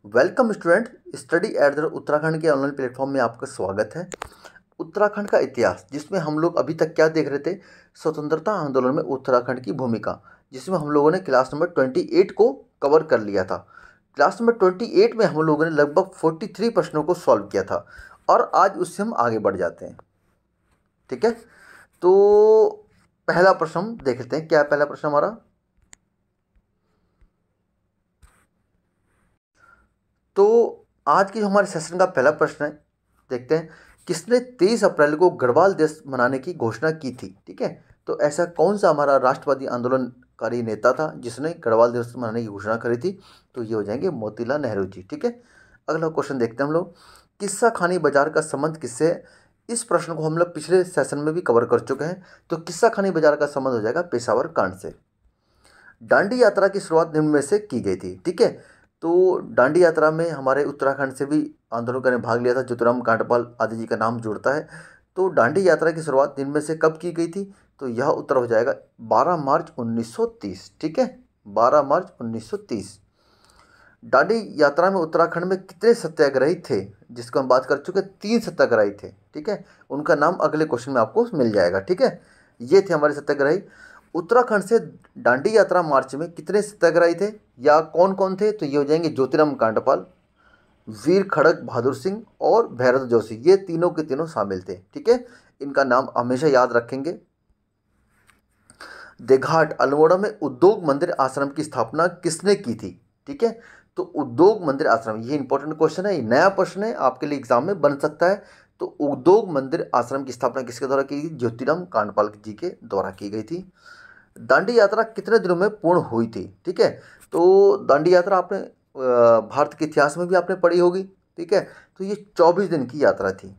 Welcome student, study at the Uttarakhand के online platform में आपका स्वागत है। उत्तराखंड का इतिहास, जिसमें हम लोग अभी तक क्या देख रहे थे, स्वतंत्रता आंदोलन में उत्तराखंड की भूमिका, जिसमें हम लोगों ने क्लास नंबर 28 को कवर कर लिया था। क्लास नंबर 28 में हम लोगों ने लगभग 43 प्रश्नों को सॉल्व किया था और आज उससे हम आगे बढ़ जाते हैं। ठीक है, तो पहला प्रश्न हम देख लेते हैं। क्या है पहला प्रश्न हमारा? तो आज की जो हमारे सेशन का पहला प्रश्न है, देखते हैं। किसने 23 अप्रैल को गढ़वाल दिवस मनाने की घोषणा की थी? ठीक है, तो ऐसा कौन सा हमारा राष्ट्रवादी आंदोलनकारी नेता था जिसने गढ़वाल दिवस मनाने की घोषणा करी थी? तो ये हो जाएंगे मोतीलाल नेहरू जी। ठीक है, अगला क्वेश्चन देखते हैं हम लोग। किस्सा खानी बाजार का संबंध किससे है? इस प्रश्न को हम लोग पिछले सेशन में भी कवर कर चुके हैं। तो किस्सा खानी बाजार का संबंध हो जाएगा पेशावर कांड से। दांडी यात्रा की शुरुआत निम्न में से की गई थी। ठीक है, तो दांडी यात्रा में हमारे उत्तराखंड से भी आंदोलनकारियों ने भाग लिया था। ज्योतिराम कांडपाल आदि जी का नाम जुड़ता है। तो दांडी यात्रा की शुरुआत निम्न में से कब की गई थी? तो यह उत्तर हो जाएगा 12 मार्च 1930। ठीक है, 12 मार्च 1930। दांडी यात्रा में उत्तराखंड में कितने सत्याग्रही थे, जिसको हम बात कर चुके हैं? 3 सत्याग्रही थे। ठीक है, उनका नाम अगले क्वेश्चन में आपको मिल जाएगा। ठीक है, ये थे हमारे सत्याग्रही। उत्तराखंड से दांडी यात्रा मार्च में कितने सत्याग्रही थे या कौन कौन थे? तो ये हो जाएंगे ज्योतिराम कांडपाल, वीर खड़ग बहादुर सिंह और भैरव जोशी। ये तीनों के तीनों शामिल थे। ठीक है, इनका नाम हमेशा याद रखेंगे। देघाट अल्मोड़ा में उद्योग मंदिर आश्रम की स्थापना किसने की थी? ठीक है, तो उद्योग मंदिर आश्रम, ये इंपॉर्टेंट क्वेश्चन है, ये नया प्रश्न है, आपके लिए एग्जाम में बन सकता है। तो उद्योग मंदिर आश्रम की स्थापना किसके द्वारा की गई? ज्योतिराम कांडपाल जी के द्वारा की गई थी। दांडी यात्रा कितने दिनों में पूर्ण हुई थी? ठीक है, तो दांडी यात्रा आपने भारत के इतिहास में भी आपने पढ़ी होगी। ठीक है, तो ये 24 दिन की यात्रा थी।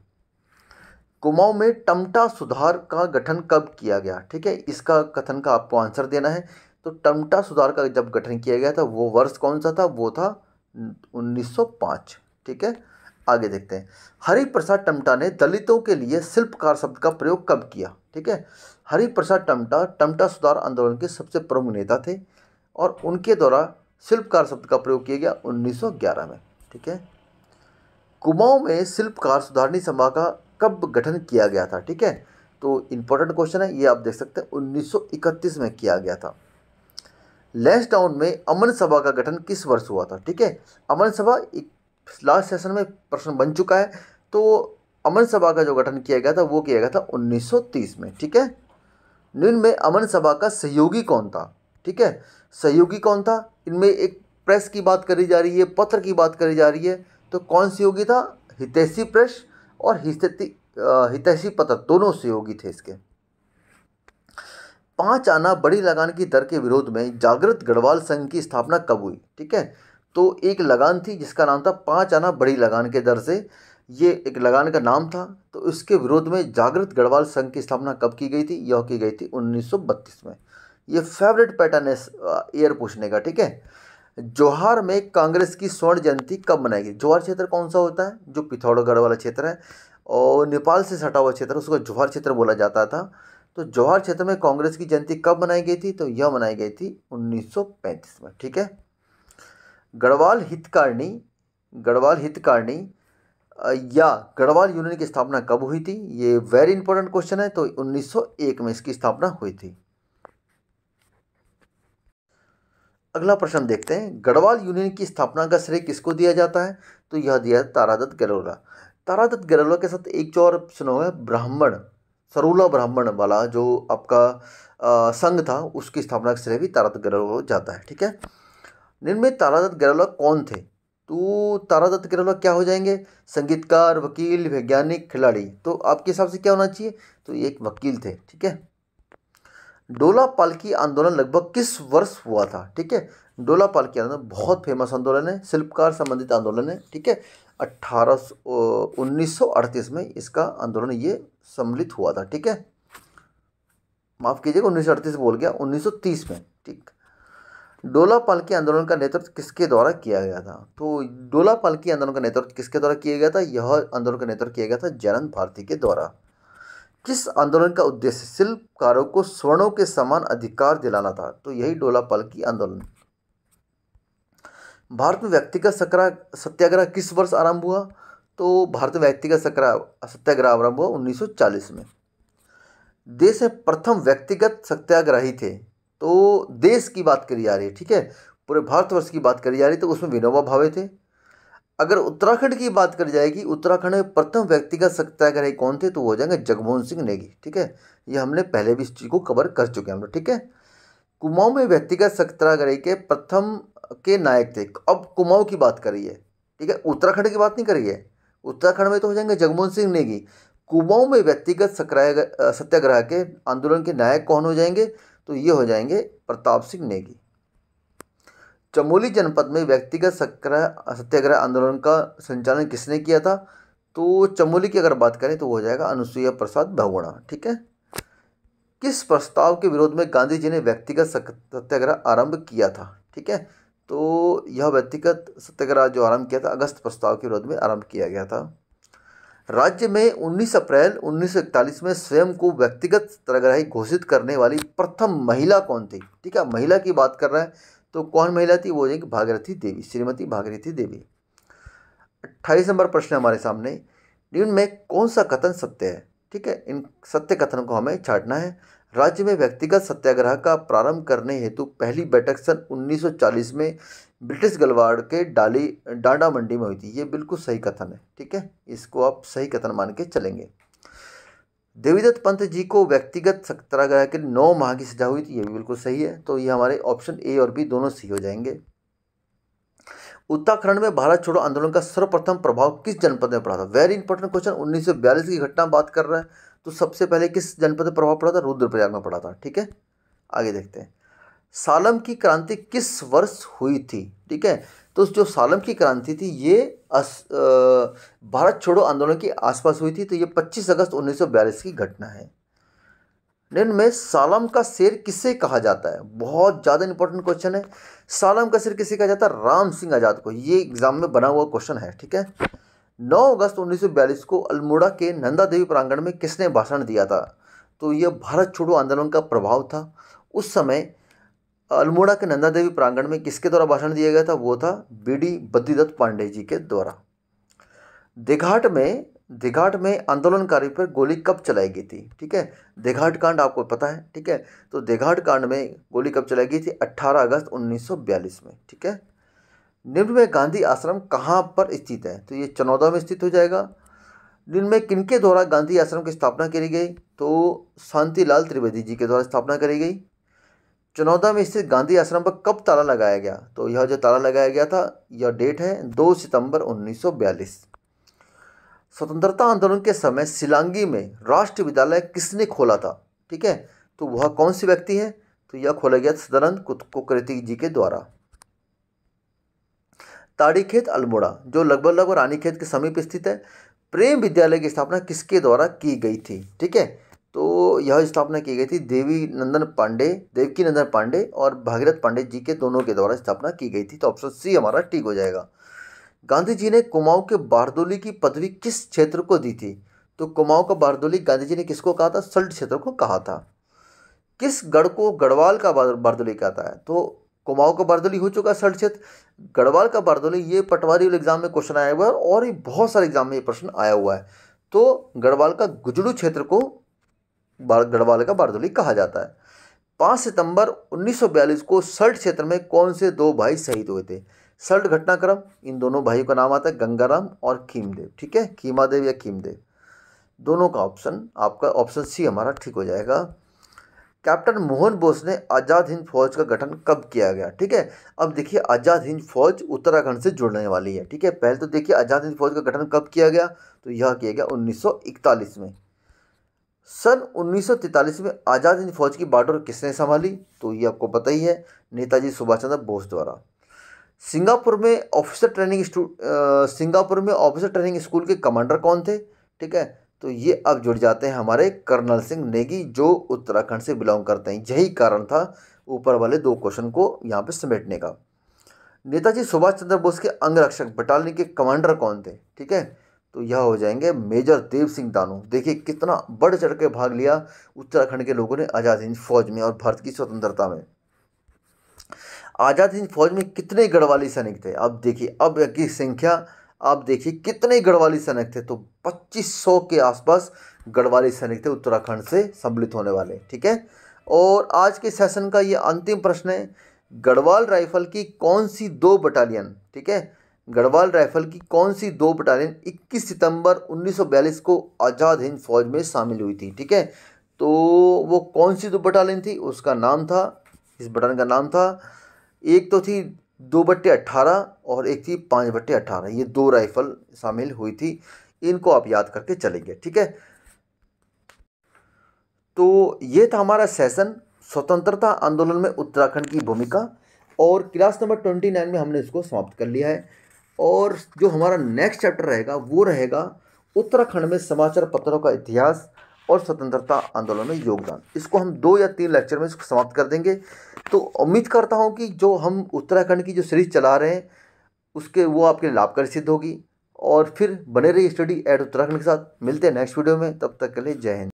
कुमाऊं में टमटा सुधार का गठन कब किया गया? ठीक है, इसका कथन का आपको आंसर देना है। तो टमटा सुधार का जब गठन किया गया था, वो वर्ष कौन सा था? वो था 1905। ठीक है, आगे देखते हैं। हरिप्रसाद टमटा ने दलितों के लिए शिल्पकार शब्द का प्रयोग कब किया? ठीक है, हरिप्रसाद टमटा टमटा सुधार आंदोलन के सबसे प्रमुख नेता थे और उनके द्वारा शिल्पकार शब्द का प्रयोग किया गया 1911 में। ठीक है, कुमाऊं में शिल्पकार सुधारणी सभा का कब गठन किया गया था? ठीक है, तो इंपॉर्टेंट क्वेश्चन है, ये आप देख सकते हैं 1931 में किया गया था। लैंसडाउन में अमन सभा का गठन किस वर्ष हुआ था? ठीक है, अमन सभा एक लास्ट सेशन में प्रश्न बन चुका है। तो अमन सभा का जो गठन किया गया था वो किया गया था 1930 में। ठीक है, निम्न में अमन सभा का सहयोगी कौन था? ठीक है, सहयोगी कौन था? इनमें एक प्रेस की बात करी जा रही है, पत्र की बात करी जा रही है। तो कौन सहयोगी था? हितैषी प्रेस और हितैषी पत्र, दोनों सहयोगी थे इसके। 5 आना बड़ी लगान की दर के विरोध में जागृत गढ़वाल संघ की स्थापना कब हुई? ठीक है, तो एक लगान थी जिसका नाम था 5 आना बड़ी लगान के दर से, ये एक लगान का नाम था। तो इसके विरोध में जागृत गढ़वाल संघ की स्थापना कब की गई थी? यह की गई थी 1932 में। ये फेवरेट पैटर्न है ईयर पूछने का। ठीक है, जोहार में कांग्रेस की स्वर्ण जयंती कब मनाई गई? जोहार क्षेत्र कौन सा होता है? जो पिथौरागढ़ वाला क्षेत्र है और नेपाल से सटा हुआ क्षेत्र, उसको जोहार क्षेत्र बोला जाता था। तो जोहार क्षेत्र में कांग्रेस की जयंती कब मनाई गई थी? तो यह मनाई गई थी 1935 में। ठीक है, गढ़वाल हितकारिणी या गढ़वाल यूनियन की स्थापना कब हुई थी? ये वेरी इंपॉर्टेंट क्वेश्चन है। तो 1901 में इसकी स्थापना हुई थी। अगला प्रश्न देखते हैं। गढ़वाल यूनियन की स्थापना का श्रेय किसको दिया जाता है? तो यह दिया है तारादत्त गहलोत। तारादत्त गहलोत के साथ एक जो और सुना है, ब्राह्मण सरूला ब्राह्मण वाला जो आपका संघ था, उसकी स्थापना का श्रेय भी तारादत्त गहलोत जाता है। ठीक है, निम्न में तारादत्त गहलोत कौन थे? तो तारादत्त गहलोत क्या हो जाएंगे? संगीतकार, वकील, वैज्ञानिक, खिलाड़ी। तो आपके हिसाब से क्या होना चाहिए? तो ये एक वकील थे। ठीक है, डोला पालकी आंदोलन लगभग किस वर्ष हुआ था? ठीक है, डोला पालकी आंदोलन बहुत फेमस आंदोलन है, शिल्पकार संबंधित आंदोलन है। ठीक है, 1938 में इसका आंदोलन ये सम्मिलित हुआ था। ठीक है, माफ कीजिएगा 1938 बोल गया, 1930 में। ठीक, डोला पालकी आंदोलन का नेतृत्व किसके द्वारा किया गया था? तो डोला पालकी आंदोलन का नेतृत्व किसके द्वारा किया गया था? यह आंदोलन का नेतृत्व किया गया था जयनंद भारती के द्वारा। किस आंदोलन का उद्देश्य शिल्पकारों को स्वर्णों के समान अधिकार दिलाना था? तो यही डोला पालकी आंदोलन। भारत में व्यक्तिगत सत्याग्रह किस वर्ष आरंभ हुआ? तो भारत में व्यक्तिगत सत्याग्रह आरंभ हुआ 1940 में। देश में प्रथम व्यक्तिगत सत्याग्रही थे, तो देश की बात करी जा रही है, ठीक है, पूरे भारतवर्ष की बात करी जा रही है, तो उसमें विनोबा भावे थे। अगर उत्तराखंड की बात करी जाएगी, उत्तराखंड में प्रथम व्यक्तिगत सत्याग्रही कौन थे? तो वो हो जाएंगे जगमोहन सिंह नेगी, ठीक है। ये हमने पहले भी इस चीज़ को कवर कर चुके हैं हम लोग, ठीक है। कुमाऊं में व्यक्तिगत सत्याग्रही के प्रथम के नायक थे। अब कुमाऊं की बात करी है, ठीक है, उत्तराखंड की बात नहीं करी है। उत्तराखंड में तो हो जाएंगे जगमोहन सिंह नेगी। कुमाऊं में व्यक्तिगत सत्याग्रह के आंदोलन के नायक कौन हो जाएंगे? तो ये हो जाएंगे प्रताप सिंह नेगी। चमोली जनपद में व्यक्तिगत सत्याग्रह आंदोलन का संचालन किसने किया था? तो चमोली की अगर बात करें तो वो हो जाएगा अनुसुईया प्रसाद बहुगुणा, ठीक है। किस प्रस्ताव के विरोध में गांधी जी ने व्यक्तिगत सत्याग्रह आरंभ किया था? ठीक है, तो यह व्यक्तिगत सत्याग्रह जो आरंभ किया था अगस्त प्रस्ताव के विरोध में आरंभ किया गया था। राज्य में 19 अप्रैल 1941 में स्वयं को व्यक्तिगत सत्याग्रही घोषित करने वाली प्रथम महिला कौन थी? ठीक है, महिला की बात कर रहा है, तो कौन महिला थी? वो एक भागीरथी देवी, श्रीमती भागीरथी देवी। 28 नंबर प्रश्न हमारे सामने, निम्न में कौन सा कथन सत्य है? ठीक है, इन सत्य कथनों को हमें छांटना है। राज्य में व्यक्तिगत सत्याग्रह का प्रारंभ करने हेतु पहली बैठक सन 1940 में ब्रिटिश गलवाड़ के डांडा मंडी में हुई थी। ये बिल्कुल सही कथन है, ठीक है, इसको आप सही कथन मान के चलेंगे। देवीदत्त पंत जी को व्यक्तिगत सत्याग्रह के 9 माह की सजा हुई थी। ये भी बिल्कुल सही है, तो ये हमारे ऑप्शन ए और बी दोनों सही हो जाएंगे। उत्तराखंड में भारत छोड़ो आंदोलन का सर्वप्रथम प्रभाव किस जनपद में पड़ा था? वेरी इंपॉर्टेंट क्वेश्चन, 1942 की घटना बात कर रहा है, तो सबसे पहले किस जनपद में प्रभाव पड़ा था? रुद्रप्रयाग में पड़ा था, ठीक है। आगे देखते हैं, सालम की क्रांति किस वर्ष हुई थी? ठीक है, तो जो सालम की क्रांति थी ये भारत छोड़ो आंदोलन के आसपास हुई थी, तो ये 25 अगस्त 1942 की घटना है। निम्न में सालम का शेर किसे कहा जाता है? बहुत ज़्यादा इंपॉर्टेंट क्वेश्चन है। सालम का शेर किसे कहा जाता है? राम सिंह आज़ाद को। ये एग्जाम में बना हुआ क्वेश्चन है, ठीक है। 9 अगस्त 1942 को अल्मोड़ा के नंदा देवी प्रांगण में किसने भाषण दिया था? तो यह भारत छोड़ो आंदोलन का प्रभाव था। उस समय अल्मोड़ा के नंदा देवी प्रांगण में किसके द्वारा भाषण दिया गया था? वो था बीडी बद्रीदत्त पांडे जी के द्वारा। देघाट में आंदोलनकारी पर गोली कब चलाई गई थी? ठीक है, देघाट कांड आपको पता है, ठीक है, तो देघाट कांड में गोली कब चलाई गई थी? 18 अगस्त 1942 में, ठीक है। निम्न में गांधी आश्रम कहाँ पर स्थित है? तो ये चनौदा में स्थित हो जाएगा। निम्न में किनके द्वारा गांधी आश्रम की स्थापना करी गई? तो शांतिलाल त्रिवेदी जी के द्वारा स्थापना करी गई। चनौदा में स्थित गांधी आश्रम पर कब ताला लगाया गया? तो यह जो ताला लगाया गया था, यह डेट है 2 सितंबर 1942। स्वतंत्रता आंदोलन के समय शिलांगी में राष्ट्रीय विद्यालय किसने खोला था? ठीक है, तो वह कौन सी व्यक्ति है? तो यह खोला गया सदानंद कुलकर्णी जी के द्वारा। ताड़ीखेत अल्मोड़ा जो लगभग रानीखेत के समीप स्थित है, प्रेम विद्यालय की स्थापना किसके द्वारा की गई थी? ठीक है, तो यह स्थापना की गई थी देवकी नंदन पांडे और भागीरथ पांडे जी के दोनों के द्वारा स्थापना की गई थी। तो ऑप्शन सी हमारा ठीक हो जाएगा। गांधी जी ने कुमाऊं के बारदोली की पदवी किस क्षेत्र को दी थी? तो कुमाऊं का बारदोली गांधी जी ने किसको कहा था? सल्ट क्षेत्र को कहा था। किस गढ़ को गढ़वाल का बारदोली कहता है? तो कुमाऊं का बारदोली हो चुका सल्ट क्षेत्र, गढ़वाल का बारदोली ये पटवारी एग्जाम में क्वेश्चन आया हुआ है और ये बहुत सारे एग्जाम में ये प्रश्न आया हुआ है। तो गढ़वाल का गुजड़ू क्षेत्र को गढ़वाल का बारदोली कहा जाता है। 5 सितंबर 1942 को सल्ट क्षेत्र में कौन से 2 भाई शहीद हुए थे? सल्ट घटनाक्रम, इन दोनों भाइयों का नाम आता है गंगाराम और खीमदेव, ठीक है, खीमादेव या खीमदेव, दोनों का ऑप्शन आपका ऑप्शन सी हमारा ठीक हो जाएगा। कैप्टन मोहन बोस ने आज़ाद हिंद फौज का गठन कब किया गया? ठीक है, अब देखिए आज़ाद हिंद फौज उत्तराखंड से जुड़ने वाली है, ठीक है। पहले तो देखिए आज़ाद हिंद फौज का गठन कब किया गया? तो यह किया गया 1941 में। सन 1943 में आज़ाद हिंद फौज की बॉर्डर किसने संभाली? तो ये आपको पता ही है, नेताजी सुभाष चंद्र बोस द्वारा। सिंगापुर में ऑफिसर ट्रेनिंग स्कूल के कमांडर कौन थे? ठीक है, तो ये अब जुड़ जाते हैं हमारे कर्नल सिंह नेगी जो उत्तराखंड से बिलोंग करते हैं। यही कारण था ऊपर वाले 2 क्वेश्चन को यहाँ पे समेटने का। नेताजी सुभाष चंद्र बोस के अंगरक्षक बटालियन के कमांडर कौन थे? ठीक है, तो यह हो जाएंगे मेजर देव सिंह दानू। देखिए कितना बढ़ चढ़ के भाग लिया उत्तराखंड के लोगों ने आज़ाद हिंद फौज में और भारत की स्वतंत्रता में। आज़ाद हिंद फौज में कितने गढ़वाली सैनिक थे? अब देखिए, अब की संख्या आप देखिए कितने गढ़वाली सैनिक थे, तो 2500 के आसपास गढ़वाली सैनिक थे उत्तराखंड से सम्मिलित होने वाले। ठीक है, और आज के सेशन का ये अंतिम प्रश्न है, गढ़वाल राइफल की कौन सी 2 बटालियन, ठीक है, गढ़वाल राइफल की कौन सी 2 बटालियन 21 सितंबर 1942 को आज़ाद हिंद फौज में शामिल हुई थी? ठीक है, तो वो कौन सी 2 बटालियन थी? उसका नाम था, इस बटालियन का नाम था, एक तो थी 2/18 और एक थी 5/18। ये 2 राइफल शामिल हुई थी, इनको आप याद करके चलेंगे। ठीक है, तो ये था हमारा सेशन स्वतंत्रता आंदोलन में उत्तराखंड की भूमिका, और क्लास नंबर 29 में हमने इसको समाप्त कर लिया है। और जो हमारा नेक्स्ट चैप्टर रहेगा वो रहेगा उत्तराखंड में समाचार पत्रों का इतिहास और स्वतंत्रता आंदोलन में योगदान। इसको हम 2 या 3 लेक्चर में इसको समाप्त कर देंगे। तो उम्मीद करता हूँ कि जो हम उत्तराखंड की जो सीरीज चला रहे हैं उसके वो आपके लिए लाभकारी सिद्ध होगी। और फिर बने रहिए स्टडी एट उत्तराखंड के साथ। मिलते हैं नेक्स्ट वीडियो में, तब तक के लिए जय हिंद।